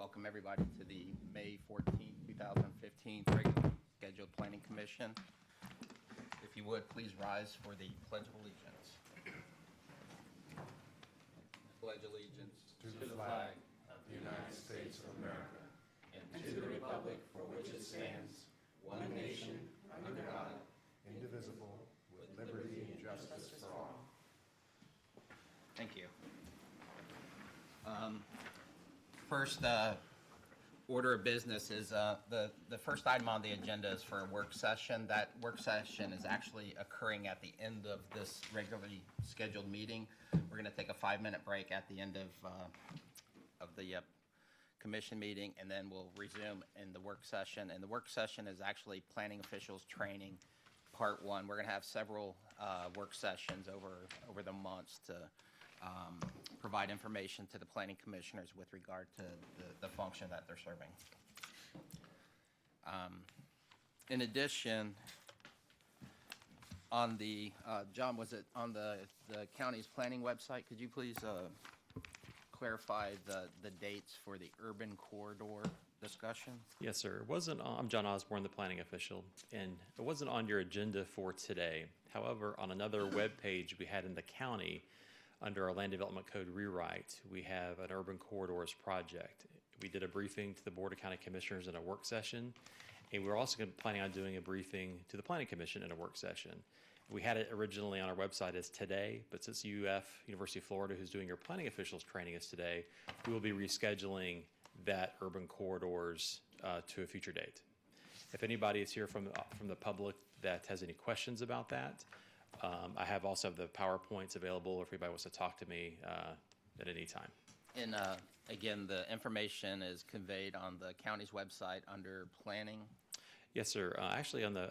welcome everybody to the May 14th, 2015 regularly scheduled Planning Commission. If you would, please rise for the Pledge of Allegiance. Pledge allegiance to the flag of the United States of America and to the republic for which it stands, one nation, under God, indivisible, with liberty and justice for all. Thank you. First order of business is the first item on the agenda is for a work session. That work session is actually occurring at the end of this regularly scheduled meeting. We're going to take a 5-minute break at the end of the commission meeting, and then we'll resume in the work session. And the work session is actually planning officials training part 1. We're going to have several work sessions over the months to provide information to the planning commissioners with regard to the function that they're serving. In addition, on the, John, was it on the county's planning website? Could you please clarify the dates for the urban corridor discussion? Yes, sir. It wasn't. I'm John Osborne, the planning official, and it wasn't on your agenda for today. However, on another web page we had in the county, under our Land Development Code rewrite, we have an urban corridors project. We did a briefing to the Board of County Commissioners in a work session, and we're also planning on doing a briefing to the Planning Commission in a work session. We had it originally on our website as today, but since UF, University of Florida, who's doing your planning officials training is today, we will be rescheduling that urban corridors to a future date. If anybody is here from the public that has any questions about that, I have also the PowerPoints available if anybody wants to talk to me at any time. And again, the information is conveyed on the county's website under planning. Yes, sir. Actually, on the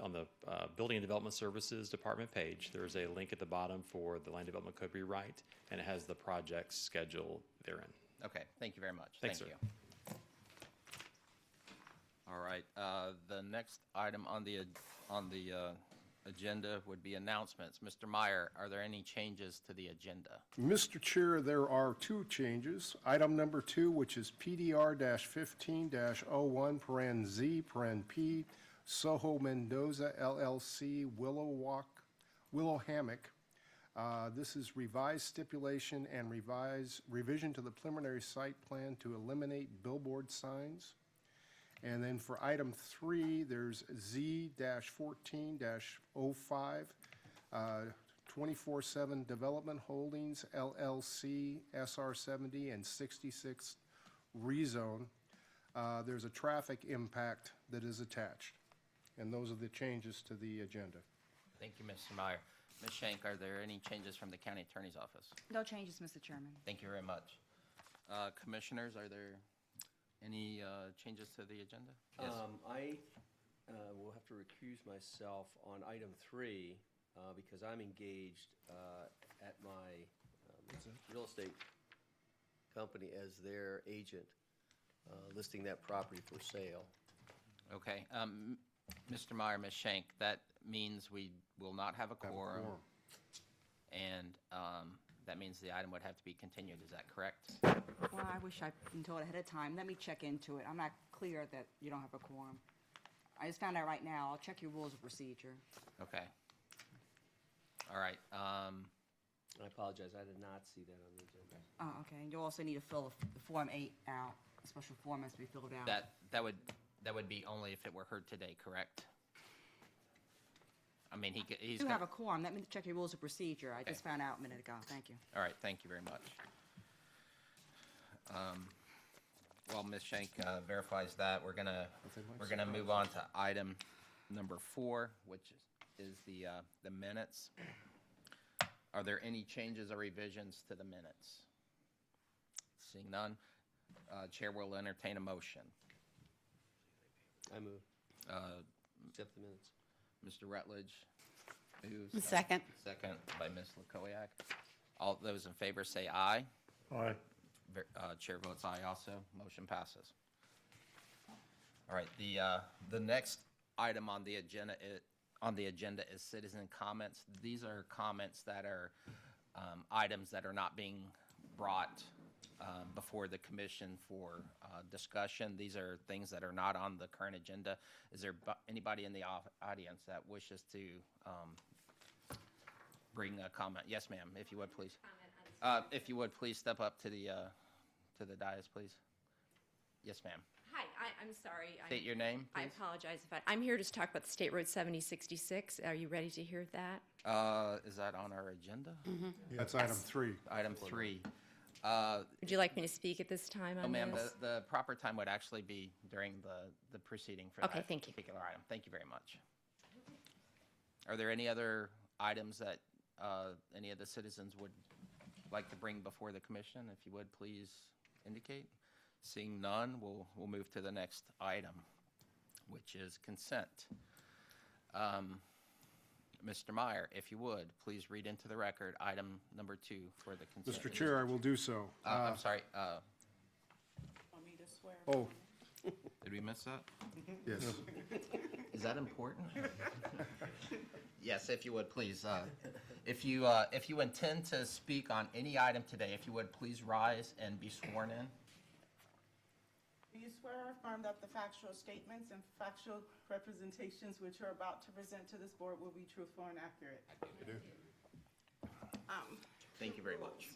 Building and Development Services Department page, there's a link at the bottom for the Land Development Code rewrite, and it has the project schedule therein. Okay, thank you very much. Thanks, Thank sir. you. All right, the next item on the agenda would be announcements. Mr. Meyer, are there any changes to the agenda? Mr. Chair, there are 2 changes. Item number 2, which is PDR-15-01, paren Z, paren P, Soho Mendoza LLC, Willow Hammock. This is revised stipulation and revision to the preliminary site plan to eliminate billboard signs. And then for item 3, there's Z-14-05, 24/7 Development Holdings, LLC, SR70 and 66 rezone. There's a traffic impact that is attached. And those are the changes to the agenda. Thank you, Mr. Meyer. Ms. Shank, are there any changes from the county attorney's office? No changes, Mr. Chairman. Thank you very much. Commissioners, are there any changes to the agenda? Yes. I will have to recuse myself on item 3 because I'm engaged at my real estate company as their agent, listing that property for sale. Okay. Mr. Meyer, Ms. Shank, that means we will not have a quorum, and that means the item would have to be continued. Is that correct? Well, I wish I'd been told ahead of time. Let me check into it. I'm not clear that you don't have a quorum. I just found out right now. I'll check your rules of procedure. Okay. All right. I apologize, I did not see that on the agenda. Oh, okay. And you'll also need to fill the Form 8 out. A special form has to be filled out. That would be only if it were heard today, correct? I mean, he's You have a quorum. Let me check your rules of procedure. I Okay. just found out a minute ago. Thank you. All right, thank you very much. While Ms. Shank verifies that, we're gonna move on to item number 4, which is the minutes. Are there any changes or revisions to the minutes? Seeing none, Chair will entertain a motion. I move. Accept the minutes. Mr. Rutledge moves. Second. Second by Ms. Lakoyak. All those in favor say aye. Aye. Chair votes aye also. Motion passes. All right, the next item on the agenda is citizen comments. These are comments that are items that are not being brought before the commission for discussion. These are things that are not on the current agenda. Is there anybody in the audience that wishes to bring a comment? Yes, ma'am, if you would, please. If you would, please step up to the dais, please. Yes, ma'am. Hi, I'm sorry. State your name, I please. apologize I'm here to talk about the State Road 7066. Are you ready to hear that? Is that on our agenda? That's item 3. Item 3. Would you like me to speak at this time Oh, on ma'am, this? the proper time would actually be during the proceeding for Okay, that thank you. particular item. Thank you very much. Are there any other items that any of the citizens would like to bring before the commission? If you would, please indicate. Seeing none, we'll move to the next item, which is consent. Mr. Meyer, if you would, please read into the record item number 2 for the consent. Mr. Chair, I will do so. I'm sorry, Want me to swear? Oh, did we miss that? yes. Is that important? Yes, if you would, please. If you intend to speak on any item today, if you would, please rise and be sworn in. Do you swear or affirm that the factual statements and factual representations which you're about to present to this board will be truthful and accurate? I do. Thank you very much.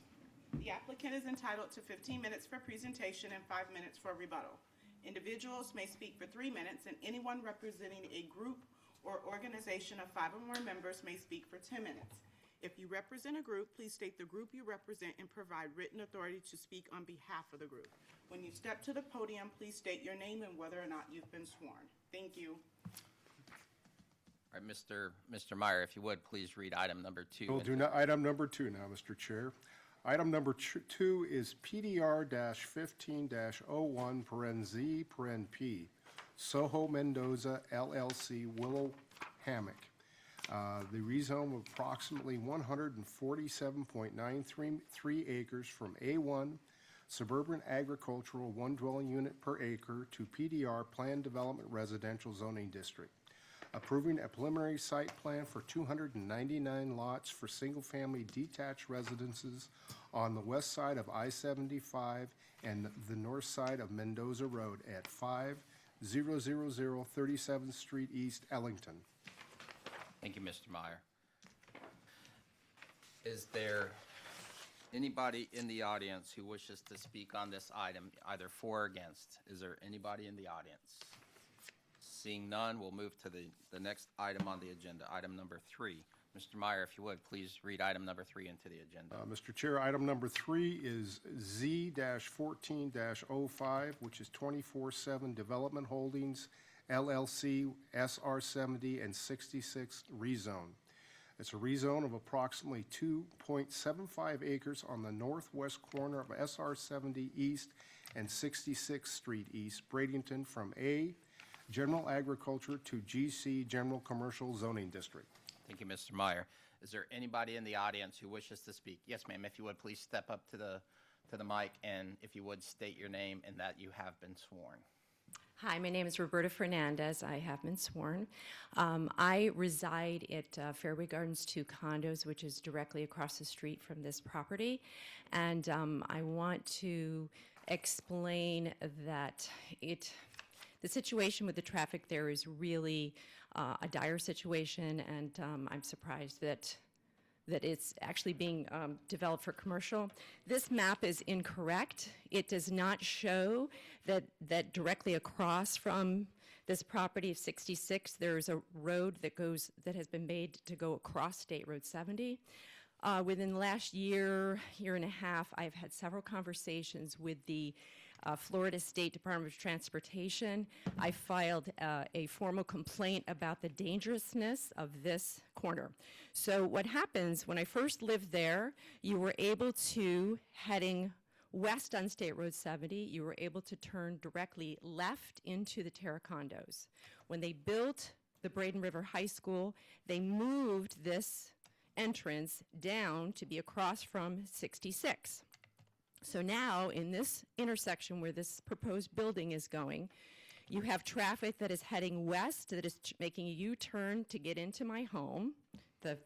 The applicant is entitled to 15 minutes for presentation and 5 minutes for rebuttal. Individuals may speak for 3 minutes, and anyone representing a group or organization of 5 or more members may speak for 10 minutes. If you represent a group, please state the group you represent and provide written authority to speak on behalf of the group. When you step to the podium, please state your name and whether or not you've been sworn. Thank you. All right, Mr. Meyer, if you would, please read item number 2. We'll do item number 2 now, Mr. Chair. Item number 2 is PDR-15-01, Soho Mendoza LLC Willow Hammock. The rezone of approximately 147.933 acres from A1 suburban agricultural 1 dwelling unit per acre to PDR Planned Development Residential Zoning District. Approving a preliminary site plan for 299 lots for single-family detached residences on the west side of I-75 and the north side of Mendoza Road at 5000 37th Street East, Ellington. Thank you, Mr. Meyer. Is there anybody in the audience who wishes to speak on this item, either for or against? Is there anybody in the audience? Seeing none, we'll move to the next item on the agenda, item number 3. Mr. Meyer, if you would, please read item number 3 into the agenda. Mr. Chair, item number 3 is Z-14-05, which is 24/7 Development Holdings, LLC, SR 70 and 66 rezone. It's a rezone of approximately 2.75 acres on the northwest corner of SR 70 East and 66th Street East, Bradenton, from A, General Agriculture, to GC, General Commercial Zoning District. Thank you, Mr. Meyer. Is there anybody in the audience who wishes to speak? Yes, ma'am, if you would, please step up to the mic, and if you would, state your name and that you have been sworn. Hi, my name is Roberta Fernandez. I have been sworn. I reside at Fairway Gardens 2 condos, which is directly across the street from this property. And I want to explain that the situation with the traffic there is really a dire situation, and I'm surprised that it's actually being developed for commercial. This map is incorrect. It does not show that directly across from this property of 66, there's a road that has been made to go across State Road 70. Within the last year and a half, I've had several conversations with the Florida State Department of Transportation. I filed a formal complaint about the dangerousness of this corner. So what happens, when I first lived there, you were able to, heading west on State Road 70, you were able to turn directly left into the Terra condos. When they built the Braden River High School, they moved this entrance down to be across from 66. So now, in this intersection where this proposed building is going, you have traffic that is heading west, that is making a U-turn to get into my home, the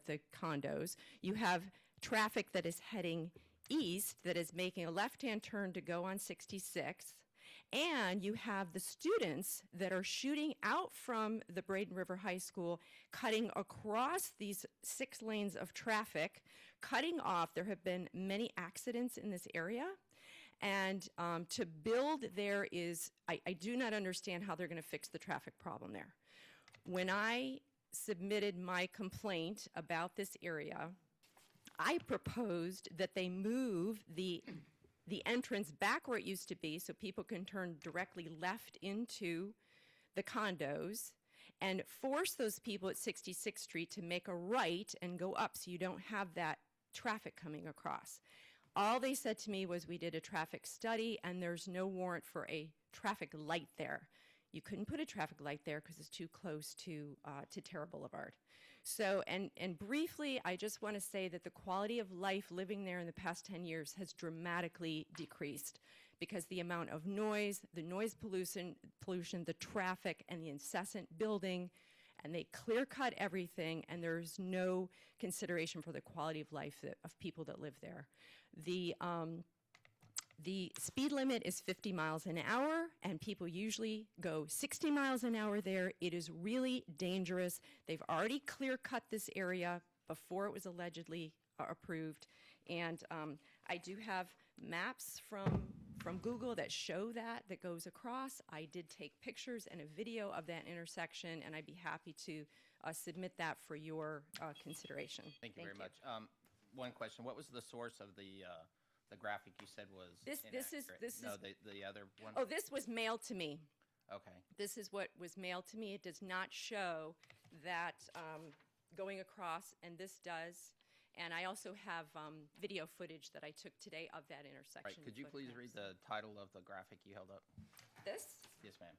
condos. You have traffic that is heading east that is making a left-hand turn to go on 66. And you have the students that are shooting out from the Braden River High School, cutting across these 6 lanes of traffic, cutting off. There have been many accidents in this area. And to build there is, I do not understand how they're going to fix the traffic problem there. When I submitted my complaint about this area, I proposed that they move the entrance back where it used to be so people can turn directly left into the condos and force those people at 66th Street to make a right and go up so you don't have that traffic coming across. All they said to me was, we did a traffic study and there's no warrant for a traffic light there. You couldn't put a traffic light there because it's too close to Terra Boulevard. So, and briefly, I just want to say that the quality of life living there in the past 10 years has dramatically decreased because the amount of noise, the noise pollution, the traffic, and the incessant building, and they clear-cut everything, and there's no consideration for the quality of life of people that live there. The speed limit is 50 miles an hour, and people usually go 60 miles an hour there. It is really dangerous. They've already clear-cut this area before it was allegedly approved. And I do have maps from Google that show that goes across. I did take pictures and a video of that intersection, and I'd be happy to submit that for your consideration. Thank you very much. One question, what was the source of the graphic you said was This No, the other one? Oh, this was mailed to me. Okay. This is what was mailed to me. It does not show that going across, and this does. And I also have video footage that I took today of that intersection. Right, could you please read the title of the graphic you held up? This? Yes, ma'am.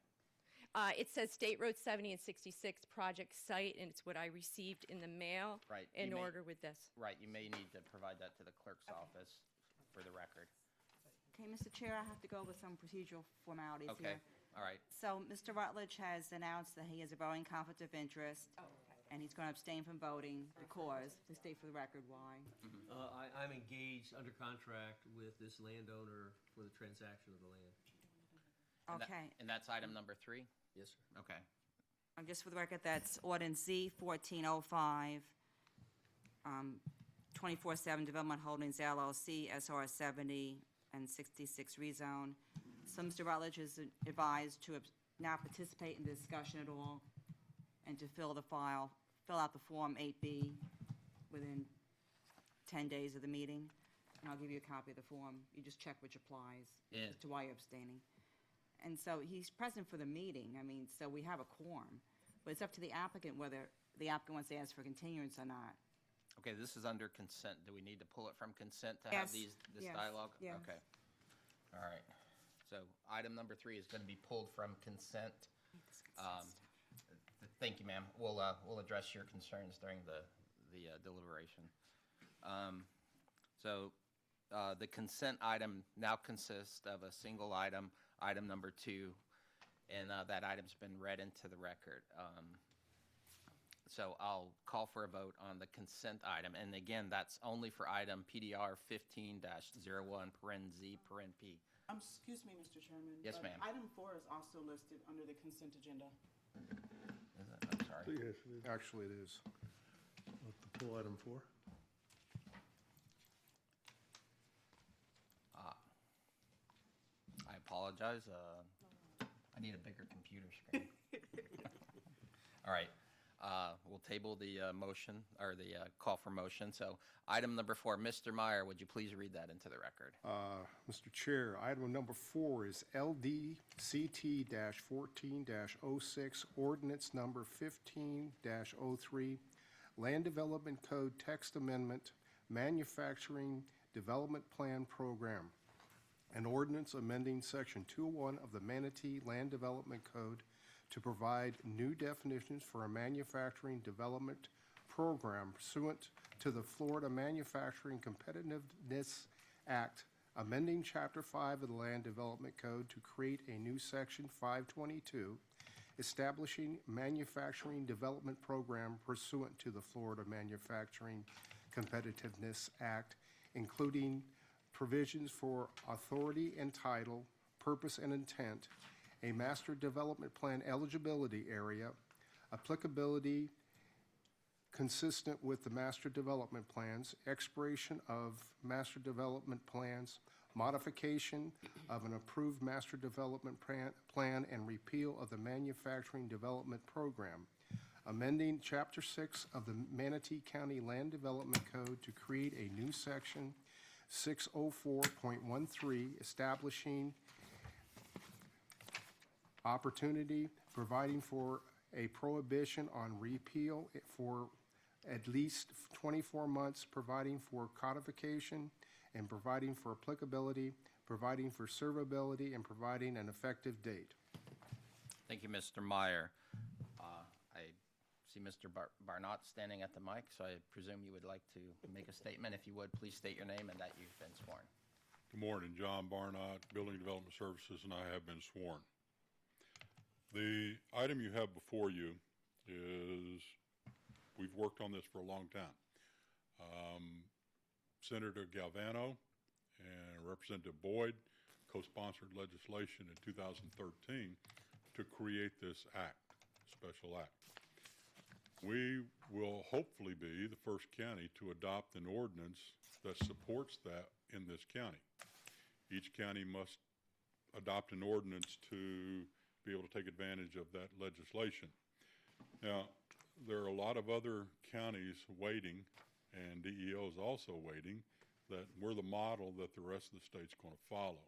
It says State Road 70 and 66 project site, and it's what I received in the mail Right, in order with this. Right, you may need to provide that to the clerk's office for the record. Okay, Mr. Chair, I have to go over some procedural formalities Okay, here. all right. So Mr. Rutledge has announced that he has a voting conflict of interest. And he's going to abstain from voting because, to state for the record why. I'm engaged under contract with this landowner for the transaction of the land. Okay. And that's item number 3? Yes, sir. Okay. Just for the record, that's ordinance Z 1405, 24/7 Development Holdings LLC, SR 70 and 66 rezone. So Mr. Rutledge is advised to not participate in the discussion at all and to fill out the Form 8B within 10 days of the meeting. And I'll give you a copy of the form. You just check which applies Yeah. as to why you're abstaining. And so he's present for the meeting. I mean, so we have a quorum. But it's up to the applicant whether the applicant wants to ask for continuance or not. Okay, this is under consent. Do we need to pull it from consent to Yes, have this yes, dialogue? yes. Okay. All right. So item number 3 is going to be pulled from consent. Thank you, ma'am. We'll address your concerns during the deliberation. So the consent item now consists of a single item, item number 2, and that item's been read into the record. So I'll call for a vote on the consent item, and again, that's only for item PDR 15-01, paren Z, paren P. Excuse me, Mr. Chairman. Yes, but ma'am. Item 4 is also listed under the consent agenda. Is it? I'm sorry. Yes, it is. Actually, it is. To pull item 4. I apologize. I need a bigger computer screen. All right. We'll table the motion, or the call for motion. So item number 4, Mr. Meyer, would you please read that into the record? Mr. Chair, item number 4 is LDCT-14-06, ordinance number 15-03, Land Development Code Text Amendment, Manufacturing Development Plan Program. An ordinance amending Section 201 of the Manatee Land Development Code to provide new definitions for a manufacturing development program pursuant to the Florida Manufacturing Competitiveness Act, amending Chapter 5 of the Land Development Code to create a new Section 522, establishing manufacturing development program pursuant to the Florida Manufacturing Competitiveness Act, including provisions for authority and title, purpose and intent, a master development plan eligibility area, applicability consistent with the master development plans, expiration of master development plans, modification of an approved master development plan, and repeal of the manufacturing development program, amending Chapter 6 of the Manatee County Land Development Code to create a new section 604.13, establishing opportunity, providing for a prohibition on repeal for at least 24 months, providing for codification, and providing for applicability, providing for servability, and providing an effective date. Thank you, Mr. Meyer. I see Mr. Barnott standing at the mic, so I presume you would like to make a statement. If you would, please state your name and that you've been sworn. Good morning, John Barnott, Building Development Services, and I have been sworn. The item you have before you is, we've worked on this for a long time. Senator Galvano and Representative Boyd co-sponsored legislation in 2013 to create this act, special act. We will hopefully be the first county to adopt an ordinance that supports that in this county. Each county must adopt an ordinance to be able to take advantage of that legislation. Now, there are a lot of other counties waiting, and DEO is also waiting, that we're the model that the rest of the state's going to follow.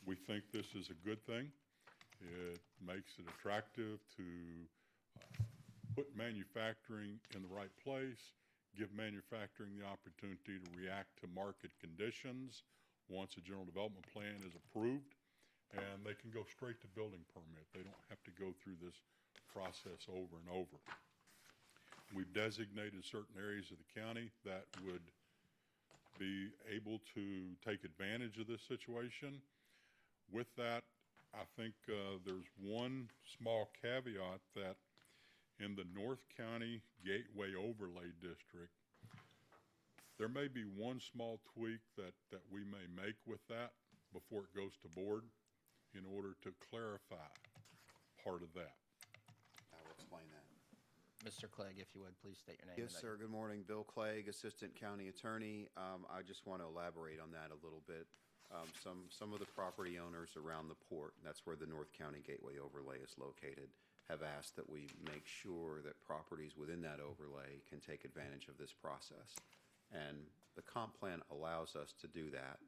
We think this is a good thing. It makes it attractive to put manufacturing in the right place, give manufacturing the opportunity to react to market conditions once a general development plan is approved, and they can go straight to building permit. They don't have to go through this process over and over. We've designated certain areas of the county that would be able to take advantage of this situation. With that, I think there's one small caveat that in the North County Gateway Overlay District, there may be one small tweak that we may make with that before it goes to board in order to clarify part of that. I will explain that. Mr. Clegg, if you would, please state your name. Yes, sir. Good morning. Bill Clegg, Assistant County Attorney. I just want to elaborate on that a little bit. Some of the property owners around the port, that's where the North County Gateway Overlay is located, have asked that we make sure that properties within that overlay can take advantage of this process. And the comp plan allows us to do that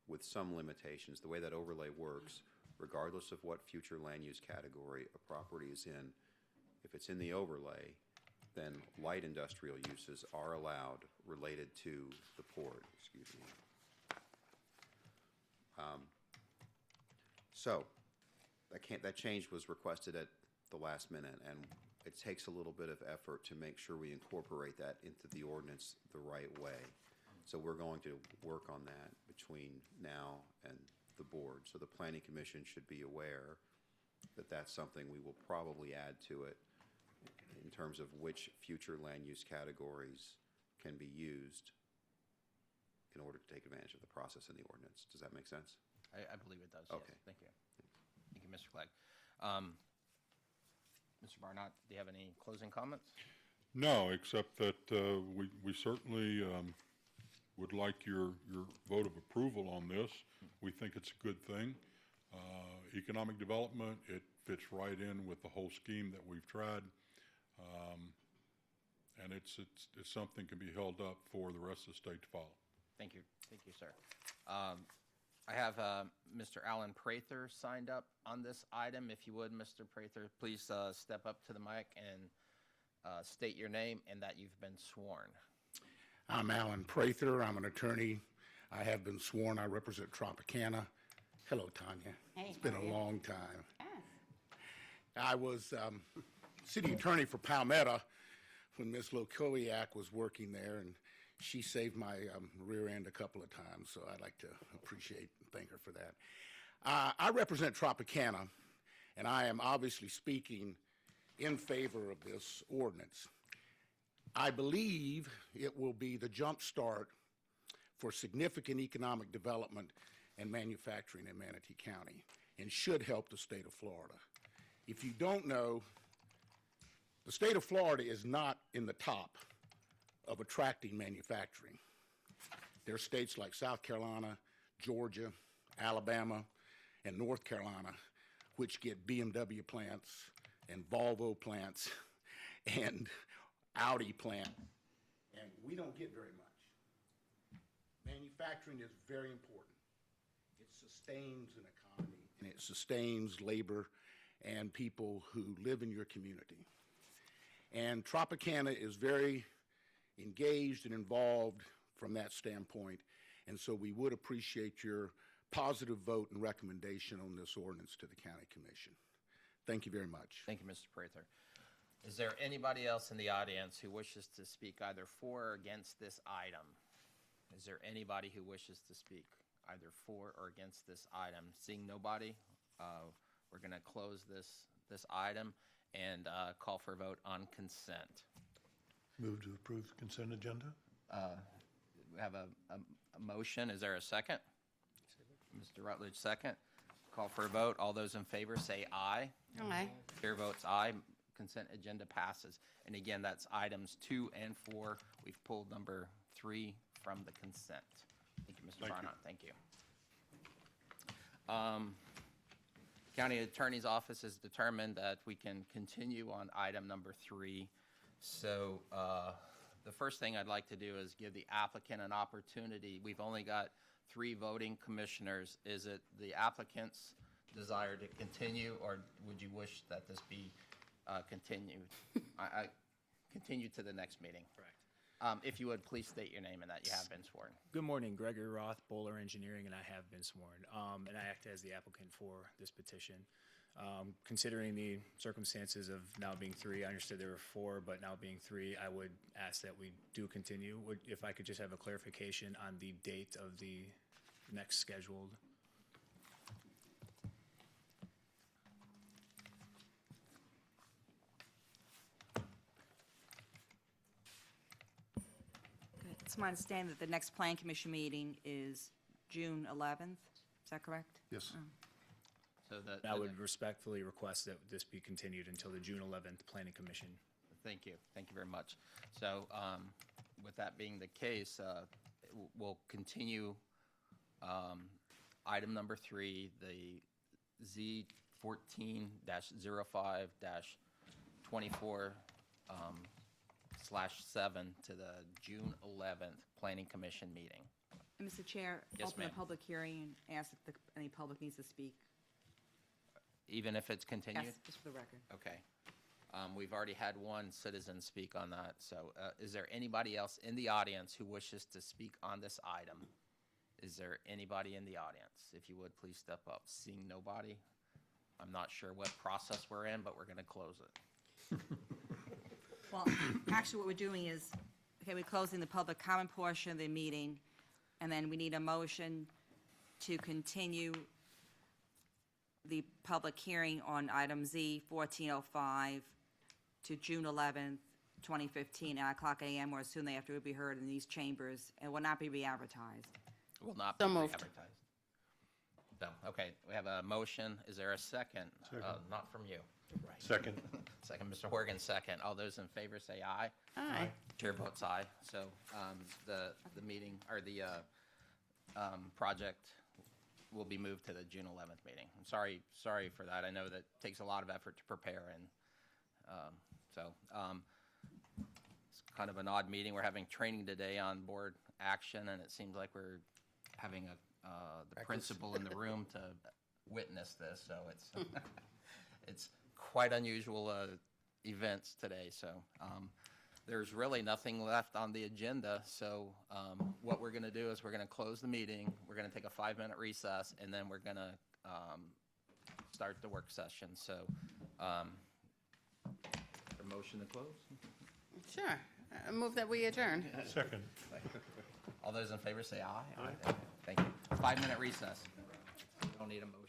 with some limitations. The way that overlay works, regardless of what future land use category a property is in, if it's in the overlay, then light industrial uses are allowed related to the port. Excuse me. So that change was requested at the last minute, and it takes a little bit of effort to make sure we incorporate that into the ordinance the right way. So we're going to work on that between now and the board. So the Planning Commission should be aware that that's something we will probably add to it in terms of which future land use categories can be used in order to take advantage of the process in the ordinance. Does that make sense? I believe it does, Okay. yes. Thank you. Thank you, Mr. Clegg. Mr. Barnott, do you have any closing comments? No, except that we certainly would like your vote of approval on this. We think it's a good thing. Economic development, it fits right in with the whole scheme that we've tried. And it's something can be held up for the rest of the state to follow. Thank you, sir. I have Mr. Alan Prather signed up on this item. If you would, Mr. Prather, please step up to the mic and state your name and that you've been sworn. I'm Alan Prather. I'm an attorney. I have been sworn. I represent Tropicana. Hello, Tanya. Hey, it's been how are a you? long time. Yes. I was city attorney for Palmetto when Ms. Lokowiak was working there, and she saved my rear end a couple of times, so I'd like to appreciate and thank her for that. I represent Tropicana, and I am obviously speaking in favor of this ordinance. I believe it will be the jump start for significant economic development and manufacturing in Manatee County and should help the state of Florida. If you don't know, the state of Florida is not in the top of attracting manufacturing. There are states like South Carolina, Georgia, Alabama, and North Carolina, which get BMW plants and Volvo plants and Audi plant, and we don't get very much. Manufacturing is very important. It sustains an economy, and it sustains labor and people who live in your community. And Tropicana is very engaged and involved from that standpoint, and so we would appreciate your positive vote and recommendation on this ordinance to the County Commission. Thank you very much. Thank you, Mr. Prather. Is there anybody else in the audience who wishes to speak either for or against this item? Is there anybody who wishes to speak either for or against this item? Seeing nobody, we're going to close this item and call for a vote on consent. Move to approve the consent agenda? We have a motion. Is there a second? Mr. Rutledge, second. Call for a vote. All those in favor say aye. Aye. Chair votes aye. Consent agenda passes. And again, that's items 2 and 4. We've pulled number 3 from the consent. Thank you, Mr. Barnott. Thank you. County Attorney's Office has determined that we can continue on item number 3. So the first thing I'd like to do is give the applicant an opportunity. We've only got 3 voting commissioners. Is it the applicant's desire to continue, or would you wish that this be continued? I continue to the next meeting. Correct. If you would, please state your name and that you have been sworn. Good morning, Gregory Roth, Bowler Engineering, and I have been sworn. And I act as the applicant for this petition. Considering the circumstances of now being 3, I understood there were 4, but now being 3, I would ask that we do continue. If I could just have a clarification on the date of the next scheduled. It's my understanding that the next Plan Commission meeting is June 11th. Is that correct? Yes. So that I would respectfully request that this be continued until the June 11th Planning Commission. Thank you. Thank you very much. So with that being the case, we'll continue item number 3, the Z14-05-24/7 to the June 11th Planning Commission meeting. And Mr. Chair, Yes, open the ma'am. public hearing and ask if any public needs to speak. Even if it's continued? Yes, just for the record. Okay. We've already had one citizen speak on that. So is there anybody else in the audience who wishes to speak on this item? Is there anybody in the audience? If you would, please step up. Seeing nobody, I'm not sure what process we're in, but we're going to close it. Well, actually, what we're doing is, okay, we're closing the public comment portion of the meeting, and then we need a motion to continue the public hearing on item Z 1405 to June 11th, 2015, at 9:00 a.m. or as soon thereafter will be heard in these chambers and will not be re-advertised. Will not So be moved. advertised. So, okay, we have a motion. Is there a second? Not from you. Second. Second, Mr. Horgan, second. All those in favor say aye. Aye. Chair votes aye. So the meeting, or the project will be moved to the June 11th meeting. I'm sorry for that. I know that takes a lot of effort to prepare, and it's kind of an odd meeting. We're having training today on board action, and it seems like we're having the principal in the room to witness this, so it's quite unusual events today. So there's really nothing left on the agenda. So what we're going to do is we're going to close the meeting. We're going to take a 5-minute recess, and then we're going to start the work session. So a motion to close? Sure. I move that we adjourn. Second. All those in favor say aye. Aye. Thank you. 5-minute recess. Don't need a motion.